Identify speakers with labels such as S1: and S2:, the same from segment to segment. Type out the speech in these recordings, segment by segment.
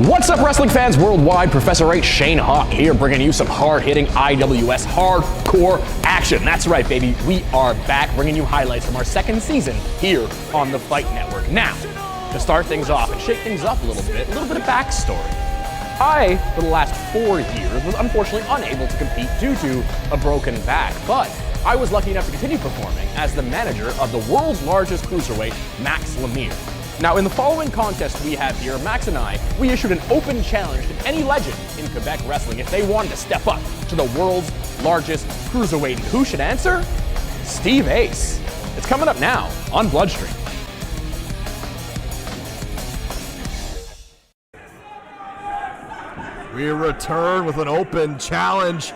S1: What's up, wrestling fans worldwide? Professor H, Shayne Hawke here, bringing you some hard-hitting IWS hardcore action. That's right, baby. We are back, bringing you highlights from our second season here on the Fight Network. Now, to start things off and shake things up a little bit of backstory. I, for the last 4 years, was unfortunately unable to compete due to a broken back, but I was lucky enough to continue performing as the manager of the world's largest cruiserweight, Max Lemire. Now, in the following contest we have here, Max and I, we issued an open challenge to any legend in Quebec wrestling if they wanted to step up to the world's largest cruiserweight. And who should answer? Steve Ace. It's coming up now on Bloodstream.
S2: We return with an open challenge.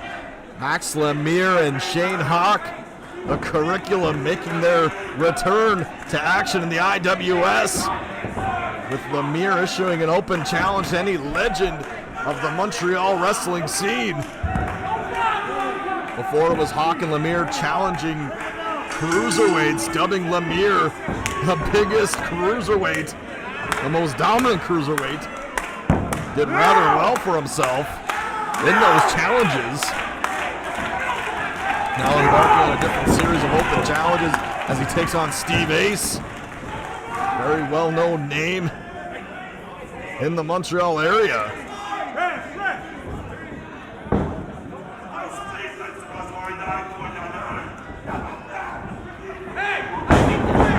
S2: Max Lemire and Shayne Hawke, the curriculum, making their return to action in the IWS, with Lemire issuing an open challenge to any legend of the Montreal wrestling scene. Before it was Hawke and Lemire challenging cruiserweights, dubbing Lemire the biggest cruiserweight, the most dominant cruiserweight. Did rather well for himself in those challenges. Now embarking on a different series of open challenges as he takes on Steve Ace. Very well-known name in the Montreal area.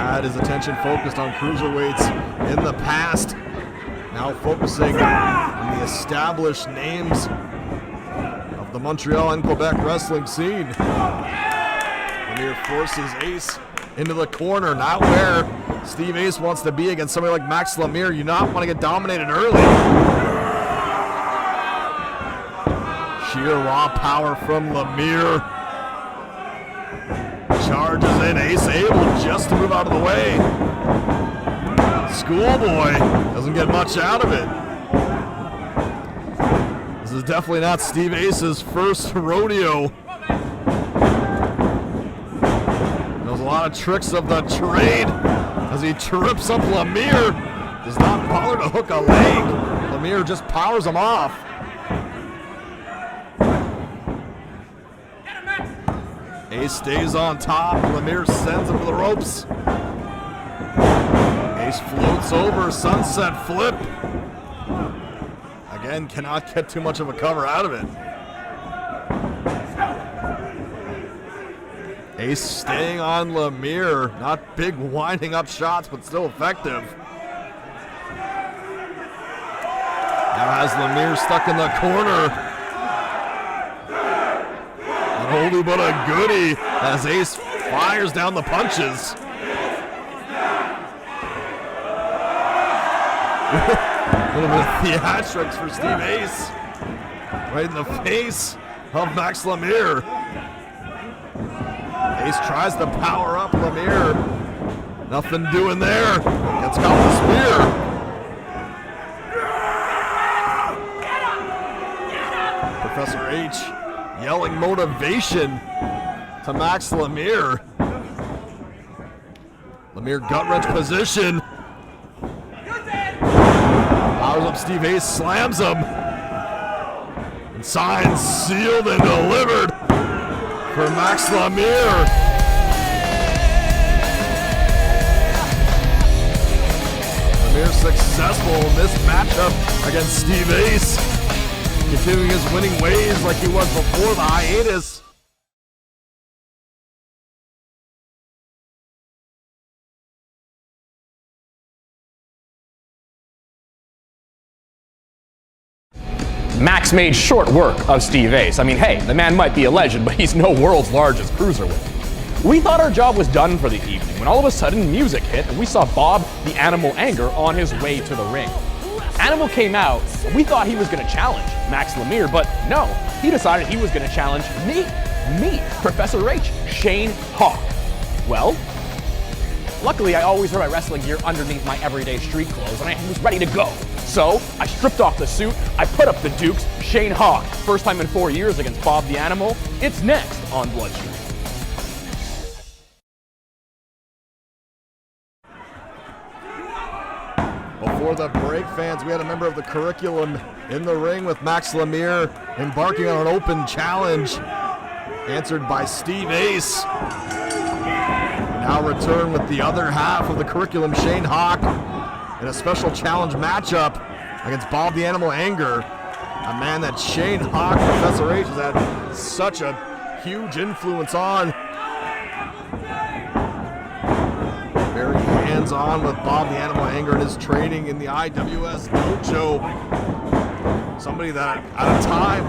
S2: Had his attention focused on cruiserweights in the past. Now focusing on the established names of the Montreal and Quebec wrestling scene. Lemire forces Ace into the corner, not where Steve Ace wants to be against somebody like Max Lemire. You not want to get dominated early. Sheer raw power from Lemire. Charges in, Ace able just to move out of the way. Schoolboy doesn't get much out of it. This is definitely not Steve Ace's first rodeo. Knows a lot of tricks of the trade as he trips up Lemire. Does not bother to hook a leg. Lemire just powers him off. Ace stays on top. Lemire sends him to the ropes. Ace floats over, sunset flip. Again, cannot get too much of a cover out of it. Ace staying on Lemire. Not big winding up shots, but still effective. Now has Lemire stuck in the corner. An oldie but a goodie as Ace fires down the punches. A little bit of theatrics for Steve Ace. Right in the face of Max Lemire. Ace tries to power up Lemire. Nothing doing there. Gets caught with a spear. Professor H yelling motivation to Max Lemire. Lemire gut wrench position. Powers up Steve Ace, slams him. And signs sealed and delivered for Max Lemire. Lemire successful in this matchup against Steve Ace. Continuing his winning ways like he was before the hiatus.
S1: Max made short work of Steve Ace. I mean, hey, the man might be a legend, but he's no world's largest cruiserweight. We thought our job was done for the evening when all of a sudden music hit and we saw Bob the Animal Anger on his way to the ring. Animal came out, and we thought he was going to challenge Max Lemire, but no, he decided he was going to challenge me, Professor H, Shayne Hawke. Well, luckily I always wear my wrestling gear underneath my everyday street clothes, and I was ready to go. So I stripped off the suit, I put up the dukes. Shayne Hawke, first time in 4 years against Bob the Animal. It's next on Bloodstream.
S2: Before For the break fans, we had a member of the curriculum in the ring with Max Lemire embarking on an open challenge, answered by Steve Ace. Now return with the other half of the curriculum, Shayne Hawke, in a special challenge matchup against Bob the Animal Anger, a man that Shayne Hawke, Professor H, has had such a huge influence on. Very hands-on with Bob the Animal Anger in his training in the IWS dojo. Somebody that at a time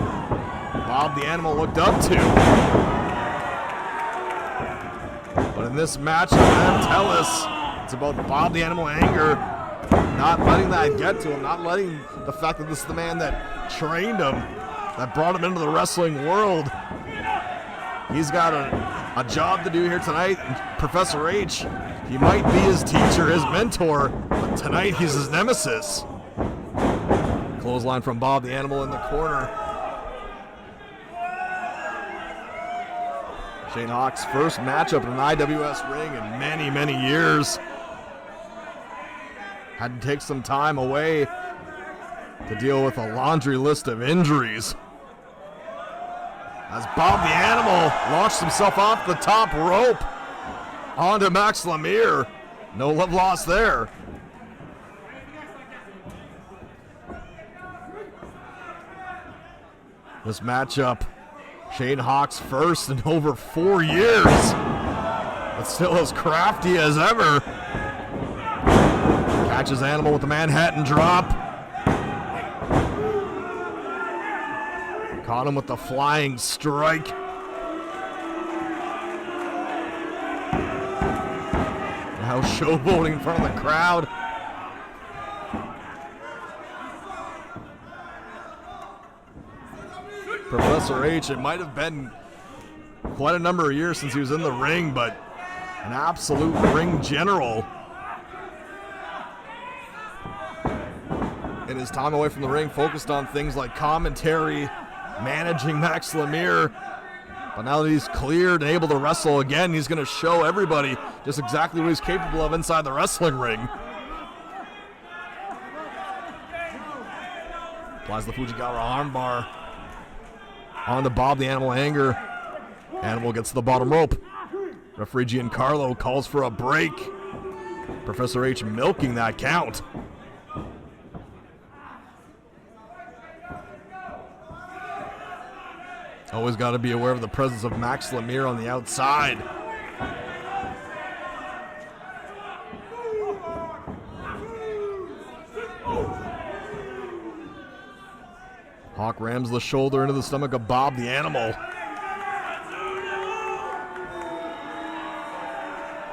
S2: Bob the Animal looked up to. But in this match, tell us it's about Bob the Animal Anger not letting that get to him, not letting the fact that this is the man that trained him, that brought him into the wrestling world. He's got a job to do here tonight. Professor H, he might be his teacher, his mentor, but tonight he's his nemesis. Clothesline from Bob the Animal in the corner. Shayne Hawke's first matchup in an IWS ring in many, many years. Had to take some time away to deal with a laundry list of injuries. As Bob the Animal launched himself off the top rope onto Max Lemire. No love lost there. This matchup, Shayne Hawke's first in over 4 years, but still as crafty as ever. Catches Animal with the Manhattan drop. Caught him with the flying strike. Now showboating in front of the crowd. Professor H, it might have been quite a number of years since he was in the ring, but an absolute ring general. In his time away from the ring, focused on things like commentary, managing Max Lemire. But now that he's cleared and able to wrestle again, he's going to show everybody just exactly what he's capable of inside the wrestling ring. Applies the Fujiwara armbar on to Bob the Animal Anger. Animal gets to the bottom rope. Referee Giancarlo calls for a break. Professor H milking that count. Always got to be aware of the presence of Max Lemire on the outside. Hawke rams the shoulder into the stomach of Bob the Animal.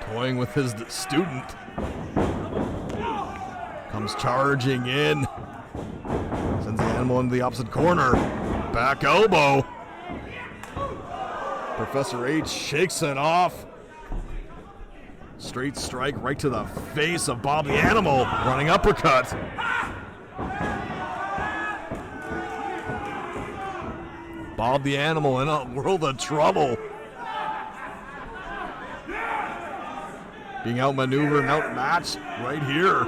S2: Toying with his student. Comes charging in. Sends the Animal into the opposite corner. Back elbow. Professor H shakes it off. Straight strike right to the face of Bob the Animal. Running uppercut. Bob the Animal in a world of trouble. Being outmaneuvered and outmatched right here.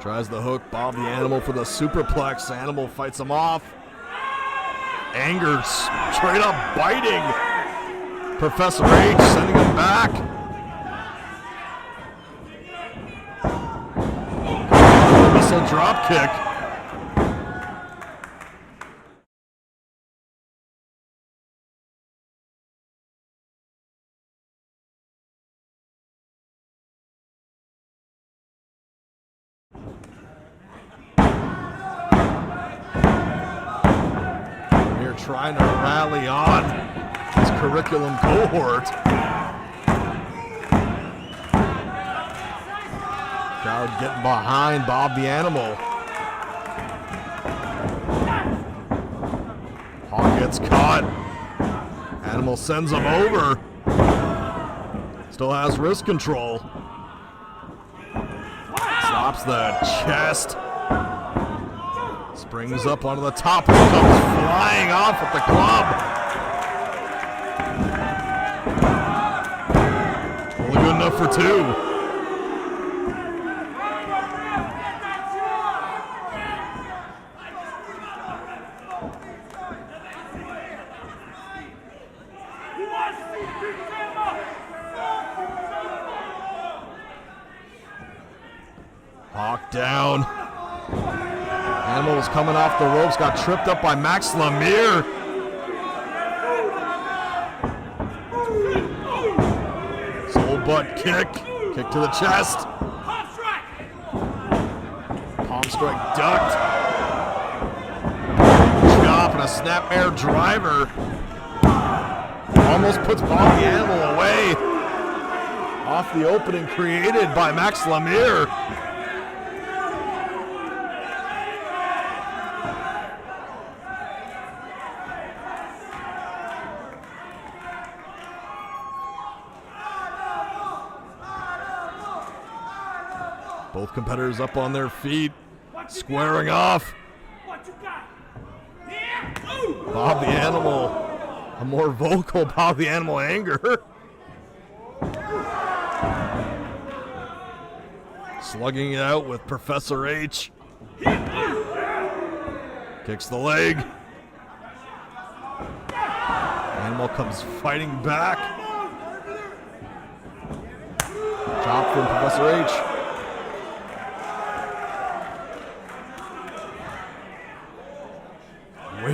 S2: Tries the hook, Bob the Animal for the superplex. Animal fights him off. Anger straight up biting. Professor H sending him back. Missile drop kick. Trying to rally on his curriculum cohort. Crowd getting behind Bob the Animal. Hawke gets caught. Animal sends him over. Still has wrist control. Stops the chest. Springs up onto the top, and comes flying off with the club. Only good enough for two. Hawke down. Animal was coming off the ropes, got tripped up by Max Lemire. Soul butt kick to the chest. Palm strike ducked. Chop and a snapmare driver. Almost puts Bob the Animal away. Off the opening created by Max Lemire. Both competitors up on their feet, squaring off. Bob the Animal, a more vocal Bob the Animal anger. Slugging it out with Professor H. Kicks the leg. Animal comes fighting back. Chop from Professor H.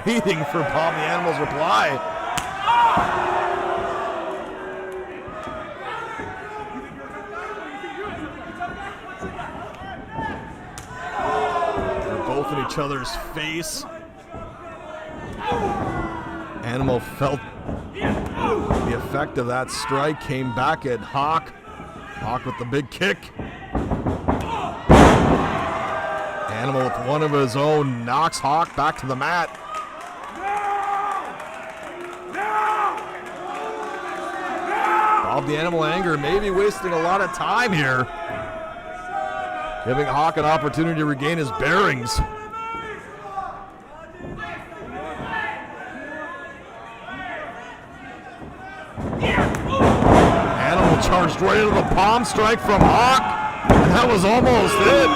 S2: Waiting for Bob the Animal's reply. They're both in each other's face. Animal felt the effect of that strike, came back at Hawke. Hawke with the big kick. Animal with one of his own knocks Hawke back to the mat. Bob the Animal anger maybe wasting a lot of time here, giving Hawke an opportunity to regain his bearings. Animal charged right into the palm strike from Hawke, and that was almost it.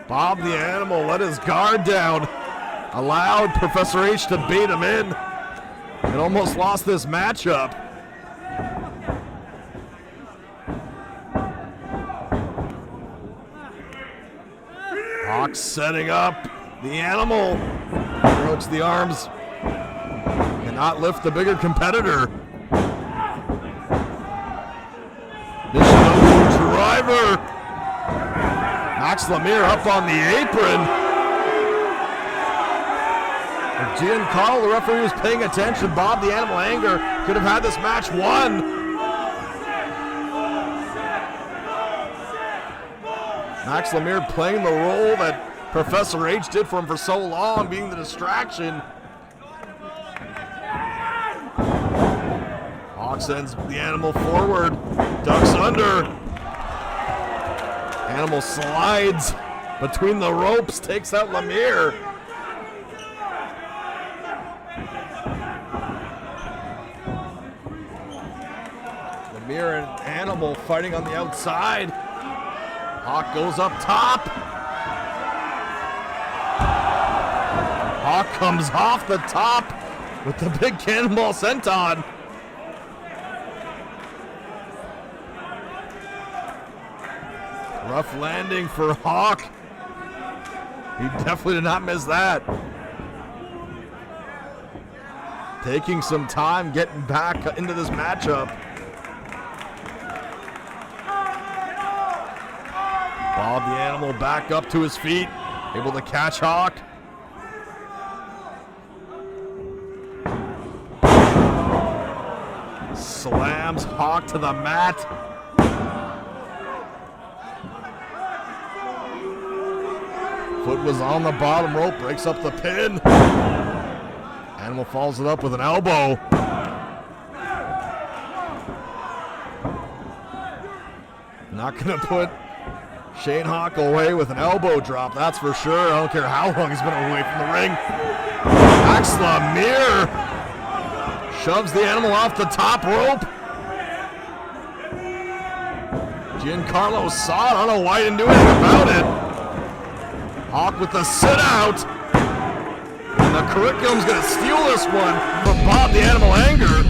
S2: Bob the Animal let his guard down, allowed Professor H to bait him in, and almost lost this matchup. Hawke setting up. The Animal approaches the arms. Cannot lift the bigger competitor. Driver. Max Lemire up on the apron. If Giancarlo, the referee, was paying attention, Bob the Animal anger could have had this match won. Max Lemire playing the role that Professor H did for him for so long, being the distraction. Hawke sends the Animal forward, ducks under. Animal slides between the ropes, takes out Lemire. Lemire and Animal fighting on the outside. Hawke goes up top. Hawke comes off the top with the big cannonball senton. Rough landing for Hawke. He definitely did not miss that. Taking some time getting back into this matchup. Bob the Animal back up to his feet, able to catch Hawke. Slams Hawke to the mat. Foot was on the bottom rope, breaks up the pin. Animal follows it up with an elbow. Not gonna put Shayne Hawke away with an elbow drop, that's for sure. I don't care how long he's been away from the ring. Max Lemire shoves the animal off the top rope. Giancarlo saw it. I don't know why he didn't do anything about it. Hawke with the sit out. And the curriculum's going to steal this one from Bob the Animal Anger.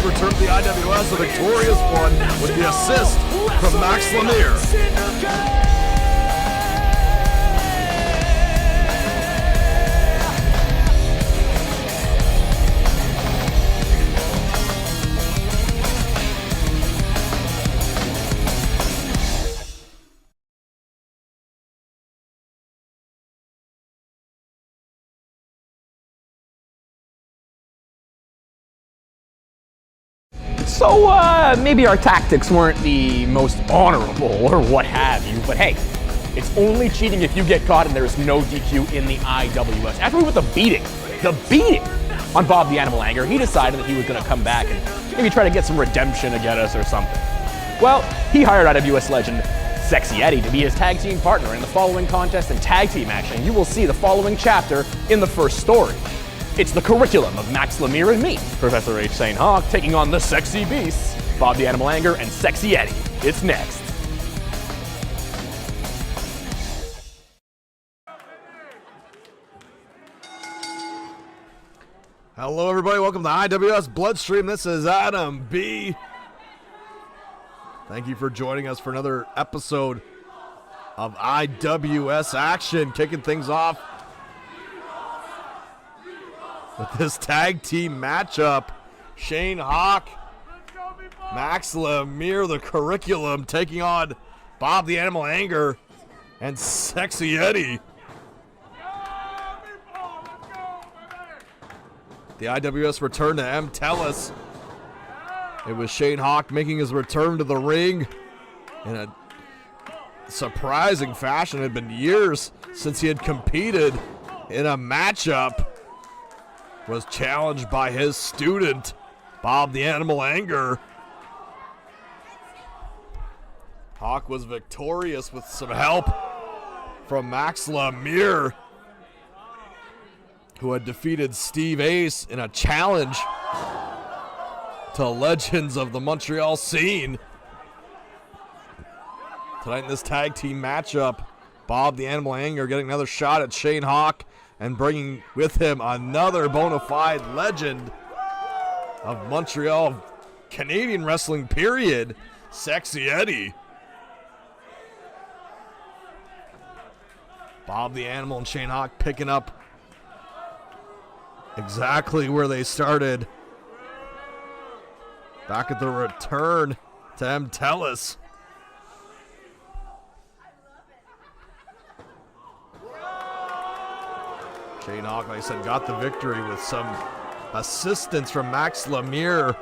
S2: Return to the IWS, a victorious one with the assist from Max Lemire.
S1: So, maybe our tactics weren't the most honorable or what have you, but hey, it's only cheating if you get caught and there's no DQ in the IWS. After we put the beating on Bob the Animal Anger, he decided that he was going to come back and maybe try to get some redemption against us or something. Well, he hired IWS legend Sexxxy Eddy to be his tag team partner in the following contest and tag team action. You will see the following chapter in the first story. It's the curriculum of Max Lemire and me, Professor H. Shayne Hawke, taking on the sexy beasts, Bob the Animal Anger and Sexxxy Eddy. It's next.
S2: Hello everybody, welcome to IWS Bloodstream. This is Adam B. Thank you for joining us for another episode of IWS Action, kicking things off with this tag team matchup. Shayne Hawke, Max Lemire, the curriculum, taking on Bob the Animal Anger and Sexxxy Eddy. The IWS return to Tellus. It was Shayne Hawke making his return to the ring in a surprising fashion. It had been years since he had competed in a matchup. Was challenged by his student, Bob the Animal Anger. Hawke was victorious with some help from Max Lemire, who had defeated Steve Ace in a challenge to legends of the Montreal scene. Tonight in this tag team matchup, Bob the Animal Anger getting another shot at Shayne Hawke and bringing with him another bona fide legend of Montreal Canadian wrestling period, Sexxxy Eddy. Bob the Animal and Shayne Hawke picking up exactly where they started back at the return to Tellus. Shayne Hawke, like I said, got the victory with some assistance from Max Lemire.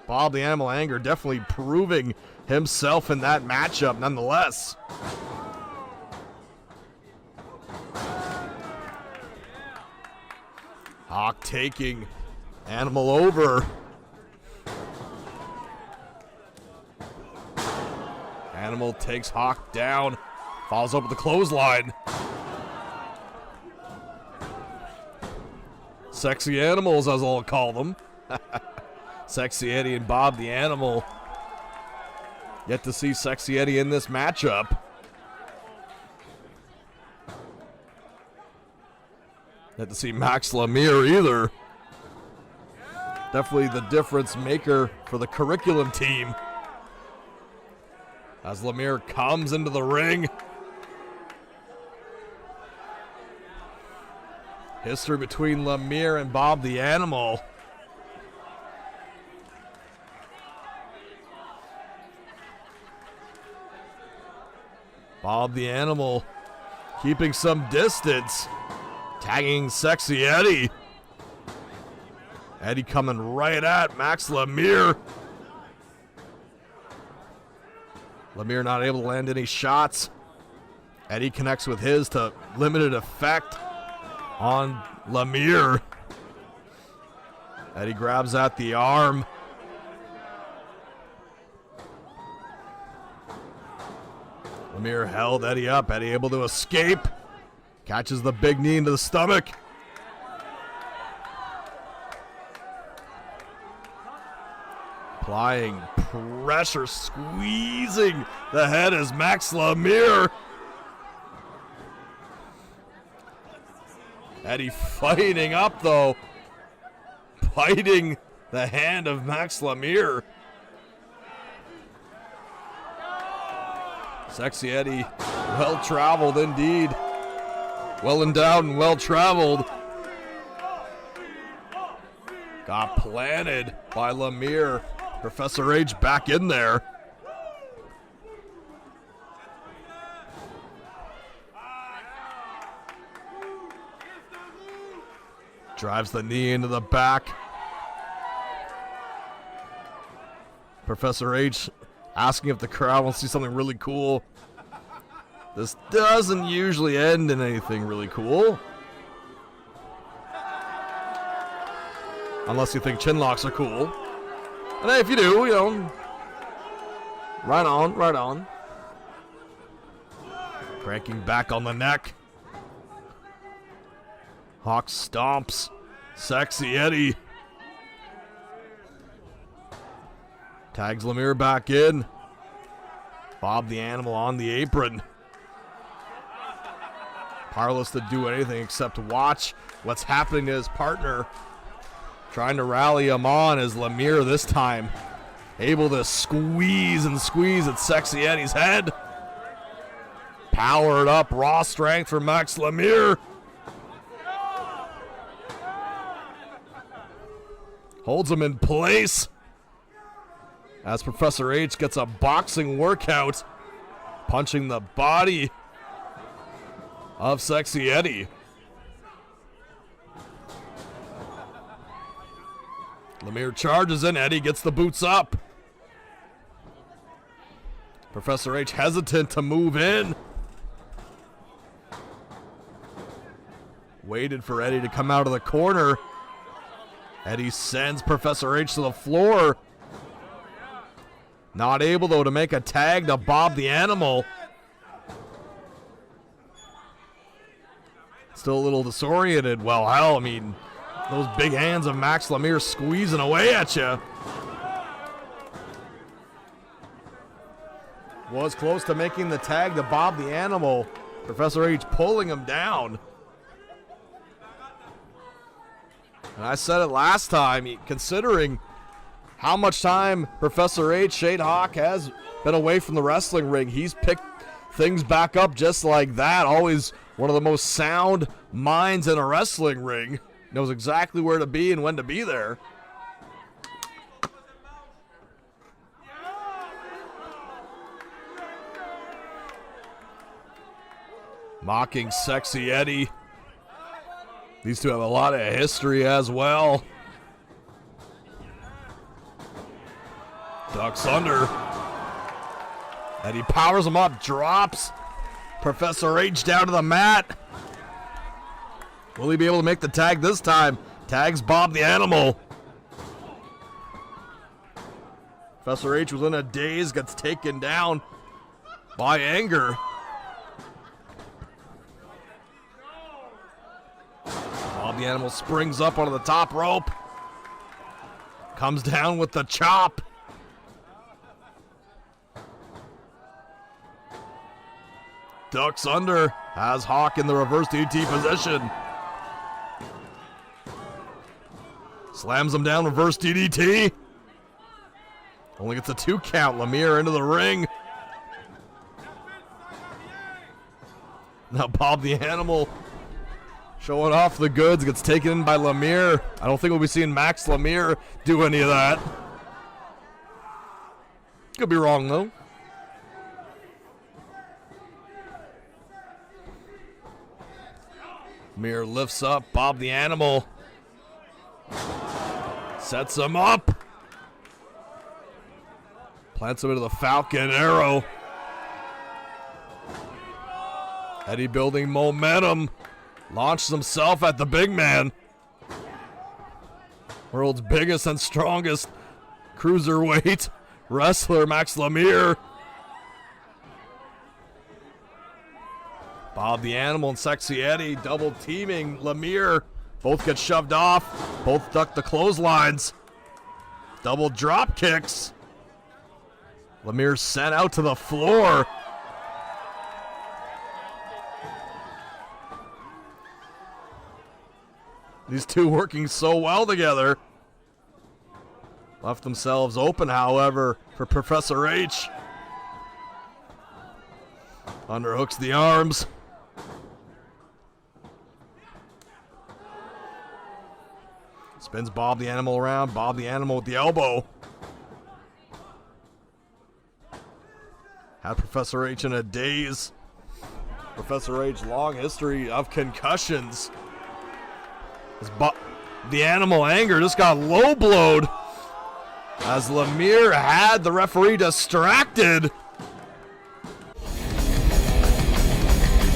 S2: Bob the Animal Anger definitely proving himself in that matchup nonetheless. Hawke taking Animal over. Animal takes Hawke down. Follows up with the clothesline. Sexy Animals, as I'll call them. Sexy Eddy and Bob the Animal. Yet to see Sexy Eddy in this matchup. Yet to see Max Lemire either. Definitely the difference maker for the curriculum team. As Lemire comes into the ring. History between Lemire and Bob the Animal. Bob the Animal keeping some distance. Tagging Sexy Eddy. Eddy coming right at Max Lemire. Lemire not able to land any shots. Eddy connects with his to limited effect on Lemire. Eddy grabs at the arm. Lemire held Eddy up. Eddy able to escape. Catches the big knee into the stomach. Applying pressure, squeezing the head as Max Lemire. Eddy fighting up though. Biting the hand of Max Lemire. Sexy Eddy, well traveled indeed. Well endowed and well traveled. Got planted by Lemire. Professor H back in there. Drives the knee into the back. Professor H asking if the crowd wants to see something really cool. This doesn't usually end in anything really cool. Unless you think chin locks are cool. And hey, if you do, you know, right on, right on. Cranking back on the neck. Hawke stomps. Sexy Eddy. Tags Lemire back in. Bob the Animal on the apron. Powerless to do anything except watch what's happening to his partner. Trying to rally him on as Lemire this time able to squeeze and squeeze at Sexy Eddy's head. Powered up, raw strength for Max Lemire. Holds him in place as Professor H gets a boxing workout, punching the body of Sexy Eddy. Lemire charges in. Eddy gets the boots up. Professor H hesitant to move in. Waited for Eddy to come out of the corner. Eddy sends Professor H to the floor. Not able, though, to make a tag to Bob the Animal. Still a little disoriented. Well, hell, I mean, those big hands of Max Lemire squeezing away at you. Was close to making the tag to Bob the Animal. Professor H pulling him down. And I said it last time, considering how much time Professor H, Shayne Hawke, has been away from the wrestling ring, he's picked things back up just like that. Always one of the most sound minds in a wrestling ring. Knows exactly where to be and when to be there. Mocking Sexy Eddy. These two have a lot of history as well. Ducks under. Eddy powers him up, drops Professor H down to the mat. Will he be able to make the tag this time? Tags Bob the Animal. Professor H was in a daze, gets taken down by Anger. Bob the Animal springs up onto the top rope. Comes down with the chop. Ducks under. Has Hawke in the reverse DT position. Slams him down, reverse DDT. Only gets a 2 count. Lemire into the ring. Now Bob the Animal showing off the goods, gets taken in by Lemire. I don't think we'll be seeing Max Lemire do any of that. Could be wrong though. Lemire lifts up Bob the Animal. Sets him up. Plants him into the Falcon Arrow. Eddy building momentum. Launches himself at the big man. World's biggest and strongest cruiserweight wrestler, Max Lemire. Bob the Animal and Sexxxy Eddy double teaming Lemire. Both get shoved off. Both duck the clotheslines. Double drop kicks. Lemire sent out to the floor. These two working so well together. Left themselves open, however, for Professor H. Underhooks the arms. Spins Bob the Animal around. Bob the Animal with the elbow. Had Professor H in a daze. Professor H, long history of concussions. The Animal Anger just got low blowed as Lemire had the referee distracted.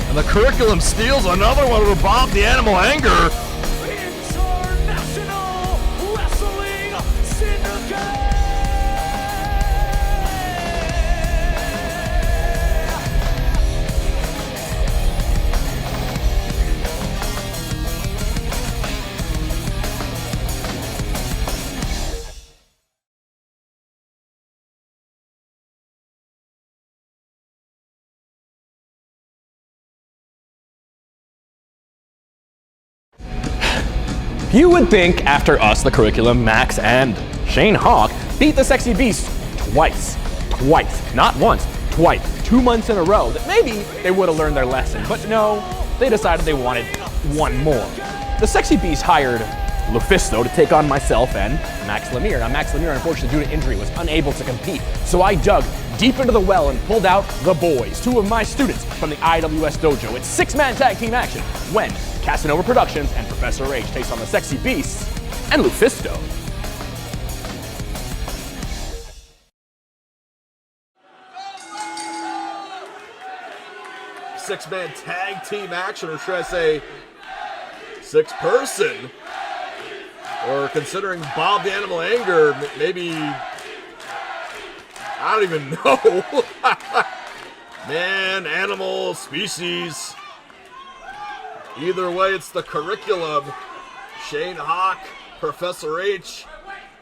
S2: And the Curriculum steals another one with Bob the Animal Anger.
S1: You would think after us, the Curriculum, Max, and Shayne Hawke beat the Sexy Beast twice, not once, twice, 2 months in a row, that maybe they would have learned their lesson, but no, they decided they wanted one more. The Sexy Beast hired LuFisto to take on myself and Max Lemire. Now Max Lemire, unfortunately due to injury, was unable to compete, so I dug deep into the well and pulled out the boys, 2 of my students from the IWS dojo. It's 6-man tag team action when Casanova Productions and Professor H takes on the Sexy Beasts and LuFisto.
S2: Six-man tag team action, or should I say 6-person? Or considering Bob the Animal Anger, maybe, I don't even know. Man, animal, species. Either way, it's the Curriculum. Shayne Hawke, Professor H,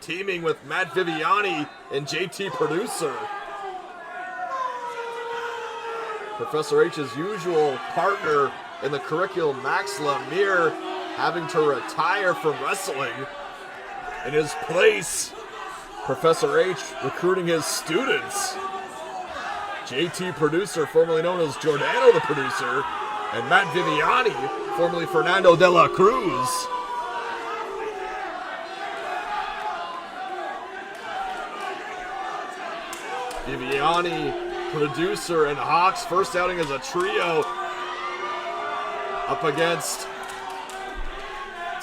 S2: teaming with Matt Viviani and JT Producer. Professor H's usual partner in the Curriculum, Max Lemire, having to retire from wrestling. In his place, Professor H recruiting his students. JT Producer, formerly known as Giordano the Producer, and Matt Viviani, formerly Fernando de la Cruz. Viviani, Producer, and Hawke's first outing as a trio up against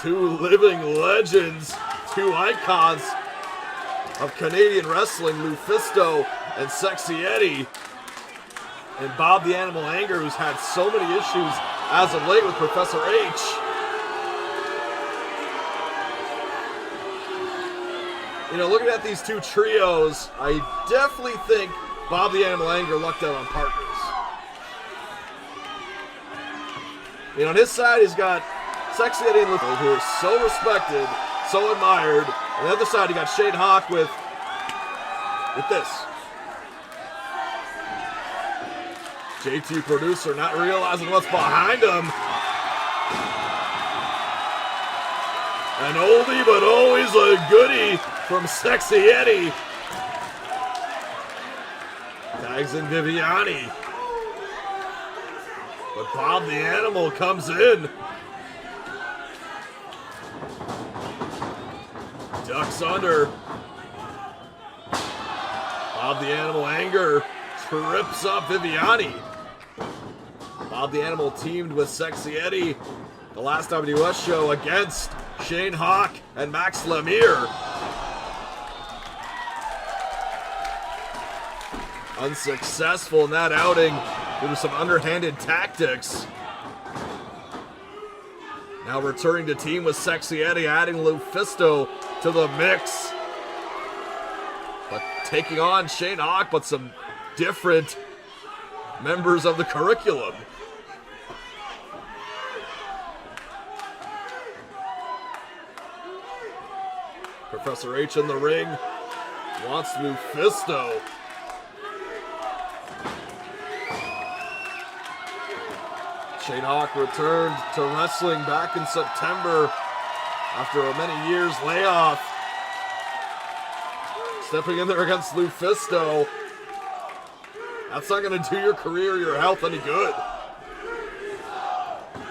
S2: 2 living legends, 2 icons of Canadian wrestling, LuFisto and Sexxxy Eddy. And Bob the Animal Anger, who's had so many issues as of late with Professor H. You know, looking at these two trios, I definitely think Bob the Animal Anger lucked out on partners. You know, on his side, he's got Sexxxy Eddy and LuFisto, who are so respected, so admired. On the other side, you got Shayne Hawke with this. JT Producer not realizing what's behind him. An oldie but always a goodie from Sexxxy Eddy. Tags in Viviani. But Bob the Animal comes in. Ducks under. Bob the Animal Anger trips up Viviani. Bob the Animal teamed with Sexxxy Eddy the last WS show against Shayne Hawke and Max Lemire. Unsuccessful in that outing due to some underhanded tactics. Now returning to team with Sexxxy Eddy, adding LuFisto to the mix. But taking on Shayne Hawke, but some different members of the curriculum. Professor H in the ring wants LuFisto. Shayne Hawke returned to wrestling back in September after a many years layoff. Stepping in there against LuFisto. That's not going to do your career or your health any good.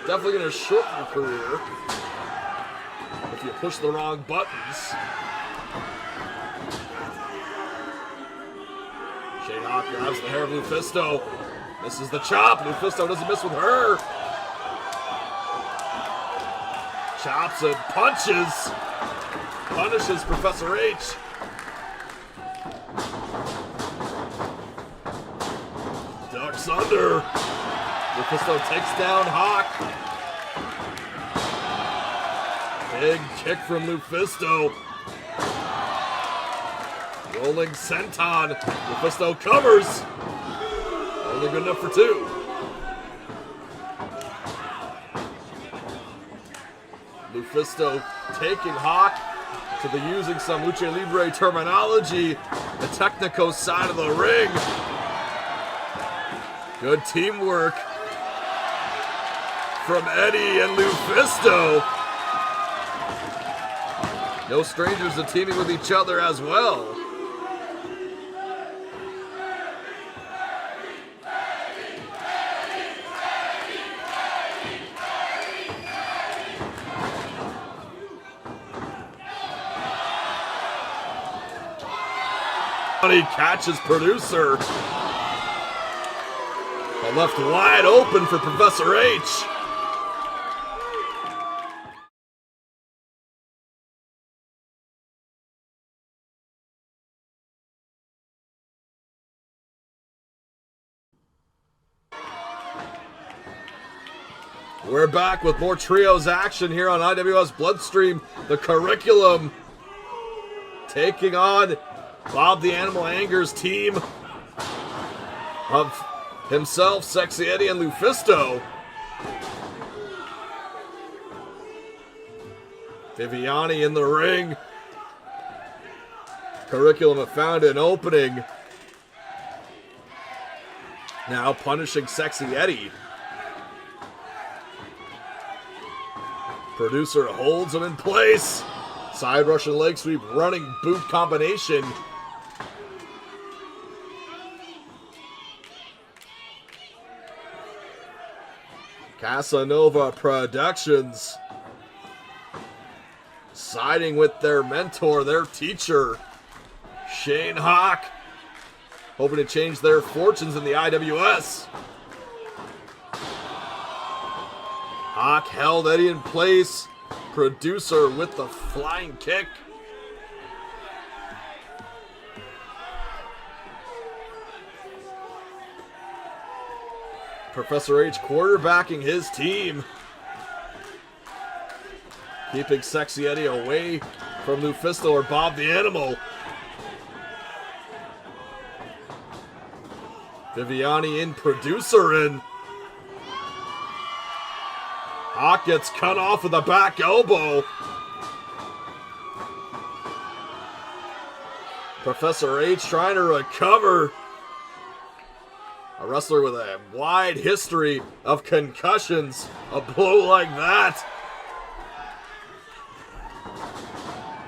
S2: Definitely going to shorten your career if you push the wrong buttons. Shayne Hawke grabs the hair of LuFisto. This is the chop. LuFisto doesn't miss with her. Chops and punches. Punishes Professor H. Ducks under. LuFisto takes down Hawke. Big kick from LuFisto. Rolling senton. LuFisto covers. Only good enough for two. LuFisto taking Hawke to the using some Lucha Libre terminology, the Technico side of the ring. Good teamwork from Eddy and LuFisto. No strangers to teaming with each other as well. He catches Producer. But left wide open for Professor H. We're back with more trios action here on IWS Bloodstream. The curriculum taking on Bob the Animal Anger's team of himself, Sexxxy Eddy, and LuFisto. Viviani in the ring. Curriculum have found an opening. Now punishing Sexxxy Eddy. Producer holds him in place. Side Russian leg sweep, running boot combination. Casanova Productions siding with their mentor, their teacher, Shayne Hawke, hoping to change their fortunes in the IWS. Hawke held Eddy in place. Producer with the flying kick. Professor H quarterbacking his team. Keeping Sexxxy Eddy away from LuFisto or Bob the Animal. Viviani in, producer in. Hawke gets cut off with a back elbow. Professor H trying to recover. A wrestler with a wide history of concussions. A blow like that.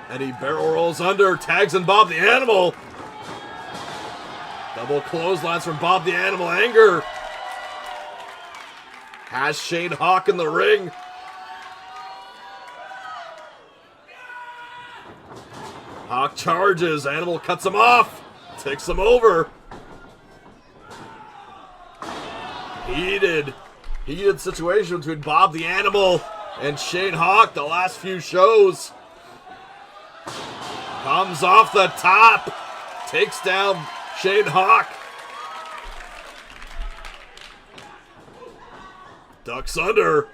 S2: And he barrel rolls under, tags in Bob the Animal. Double clotheslines from Bob the Animal. Anger. Has Shayne Hawke in the ring. Hawke charges. Animal cuts him off. Takes him over. Heated situation between Bob the Animal and Shayne Hawke the last few shows. Comes off the top. Takes down Shayne Hawke. Ducks under.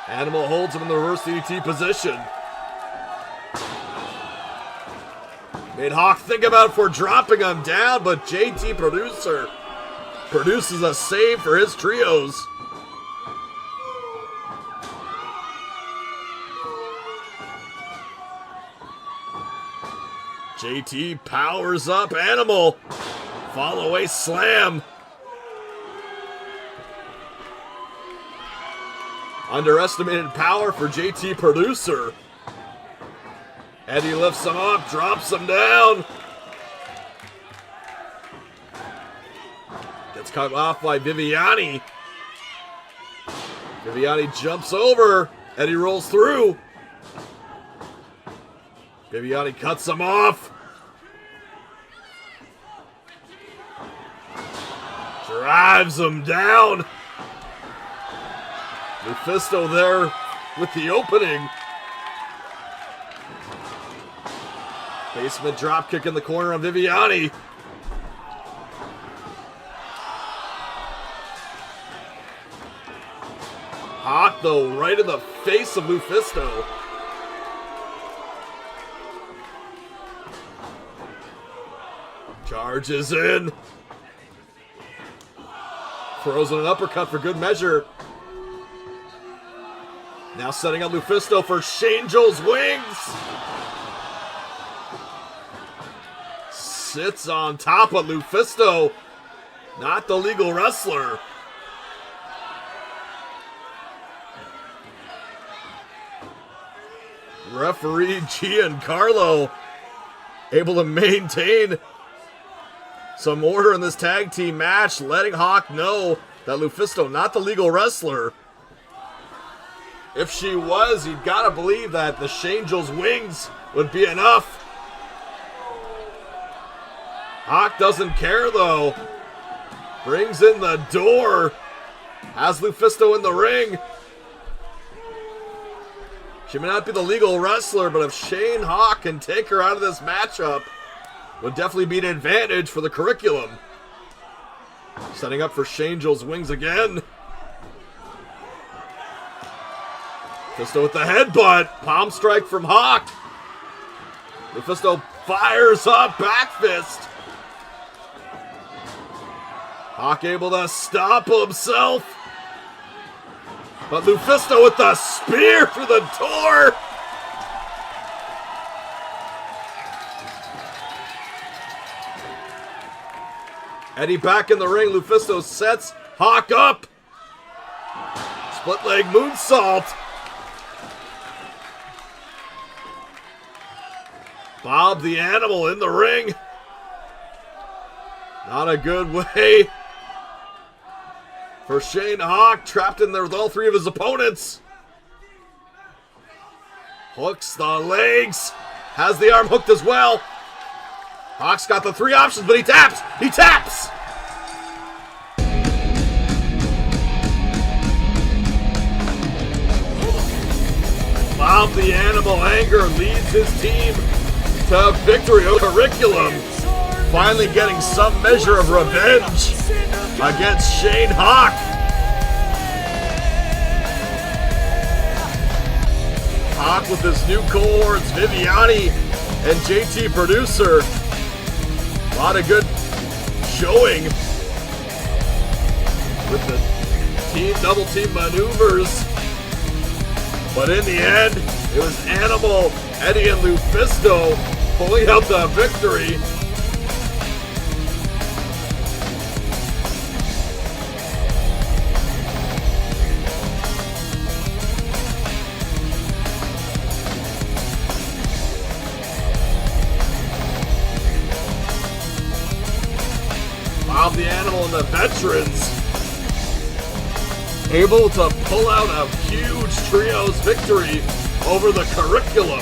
S2: Animal holds him in the reverse DDT position. Made Hawke think about it for dropping him down, but JT Producer produces a save for his trios. JT powers up Animal. Fall away slam. Underestimated power for JT Producer. Eddy lifts him up, drops him down. Gets cut off by Viviani. Viviani jumps over. Eddy rolls through. Viviani cuts him off. Drives him down. LuFisto there with the opening. Basement dropkick in the corner on Viviani. Hawke, though, right in the face of LuFisto. Charges in. Throws in an uppercut for good measure. Now setting up LuFisto for Shangel's wings. Sits on top of LuFisto. Not the legal wrestler. Referee Giancarlo able to maintain some order in this tag team match, letting Hawke know that LuFisto not the legal wrestler. If she was, you'd gotta believe that the Shangel's wings would be enough. Hawke doesn't care though. Brings in the door. Has LuFisto in the ring. She may not be the legal wrestler, but if Shayne Hawke can take her out of this matchup, would definitely be an advantage for the curriculum. Setting up for Shangel's wings again. LuFisto with the headbutt. Palm strike from Hawke. LuFisto fires up back fist. Hawke able to stop himself. But LuFisto with the spear through the door. Eddy back in the ring. LuFisto sets Hawke up. Split leg moonsault. Bob the Animal in the ring. Not a good way for Shayne Hawke, trapped in there with all three of his opponents. Hooks the legs. Has the arm hooked as well. Hawke's got the three options, but he taps. He taps. Bob the Animal Anger leads his team to victory over Curriculum. Finally getting some measure of revenge against Shayne Hawke. Hawke with his new cohorts, Viviani and JT Producer. A lot of good showing with the double team maneuvers. But in the end, it was Animal, Eddy, and LuFisto pulling out the victory. Bob the Animal and the veterans able to pull out a huge trios victory over the curriculum.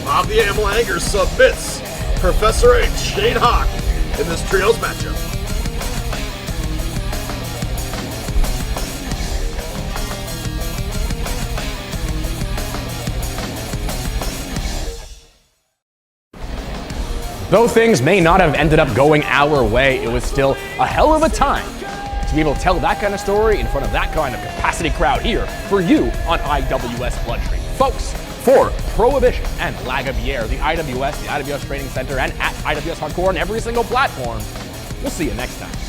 S2: Bob the Animal Anger submits Professor H, Shayne Hawke in this trios matchup.
S1: Though things may not have ended up going our way, it was still a hell of a time to be able to tell that kind of story in front of that kind of capacity crowd here for you on IWS Bloodstream. Folks, for Prohibition and Lagabier, the IWS Training Center, and at IWS Hardcore on every single platform, we'll see you next time.